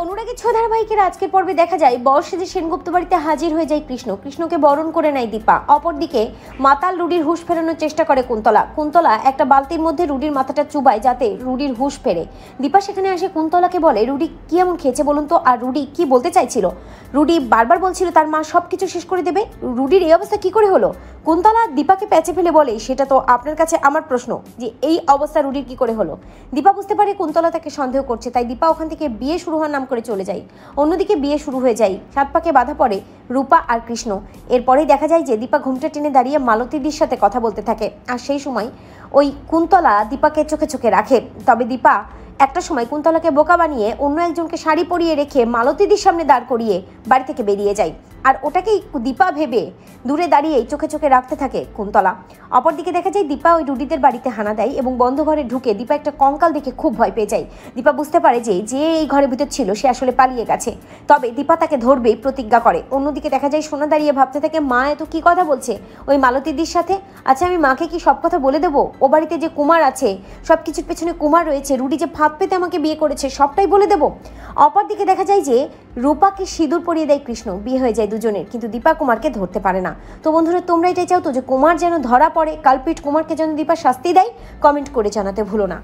অনুরাগী ছোঁয়া ধারাবাহিকের আজকের পর্বে দেখা যায় বর সেজে সেনগুপ্ত বাড়িতে হাজির হয়ে যায় কৃষ্ণকে বরণ করে নেয় দীপা। অপরদিকে মাতাল রুডির হুঁশ ফেরানোর চেষ্টা করে কুন্তলা একটা বালতির মধ্যে রুডির মাথাটা চুবায় যাতে রুডির হুঁশ ফেরে। দীপা সেখানে আসে কুন্তলাকে বলে, রুডি কি এমন খেয়েছে বলুন তো, আর রুডি কি বলতে চাইছিল? রুডি বারবার বলছিল তার মা সবকিছু শেষ করে দেবে। রুডির এই অবস্থা কি করে হলো? কুন্তলা দীপাকে প্যাচে ফেলে বলে, সেটা তো আপনার কাছে আমার প্রশ্ন যে এই অবস্থা রুডির কি করে হলো। দীপা বুঝতে পারে কুন্তলা তাকে সন্দেহ করছে, তাই দীপা ওখান থেকে বিয়ে শুরু হওয়ার নাম করে চলে যায়। অন্যদিকে বিয়ে শুরু হয়ে যায়, সাত পাকে বাধা পড়ে রূপা আর কৃষ্ণ। এরপরেই দেখা যায় যে দীপা ঘুমটা টেনে দাঁড়িয়ে মালতীদির সাথে কথা বলতে থাকে, আর সেই সময় ওই কুন্তলা দীপাকে চোখে চোখে রাখে। তবে দীপা একটা সময় কুন্তলাকে বোকা বানিয়ে অন্য একজনকে শাড়ি পরিয়ে রেখে মালতীদির সামনে দাঁড় করিয়ে বাড়ি থেকে বেরিয়ে যায়, আর ওটাকেই দীপা ভেবে দূরে দাঁড়িয়েই চোখে চোখে রাখতে থাকে কুন্তলা। অপরদিকে দেখা যায় দীপা ওই রুডিদের বাড়িতে হানা দেয় এবং বন্ধ ঘরে ঢুকে দীপা একটা কঙ্কাল দেখে খুব ভয় পেয়ে যায়। দীপা বুঝতে পারে যে এই ঘরের ভিতর ছিল সে আসলে পালিয়ে গেছে, তবে দীপা তাকে ধরবেই প্রতিজ্ঞা করে। অন্যদিকে দেখা যায় সোনা দাঁড়িয়ে ভাবতে থাকে, মা এত কি কথা বলছে ওই মালতীদির সাথে। আচ্ছা আমি মাকে কি সব কথা বলে দেবো? ও বাড়িতে যে কুমার আছে, সব কিছুর পেছনে কুমার রয়েছে, রুডি যে ফাঁদ পেতে আমাকে বিয়ে করেছে সবটাই বলে দেবো। অপরদিকে দেখা যায় যে রূপাকে সিঁদুর পরিয়ে দেয় কৃষ্ণ, বিয়ে হয়ে যায় দুজনের, কিন্তু দীপা কুমারকে ধরতে পারে না। তো বন্ধুরা, তোমরা এটাই চাও তো যে কুমার যেন ধরা পড়ে, কালপিট কুমারকে যেন দীপা শাস্তি দেয়? কমেন্ট করে জানাতে ভুলো না।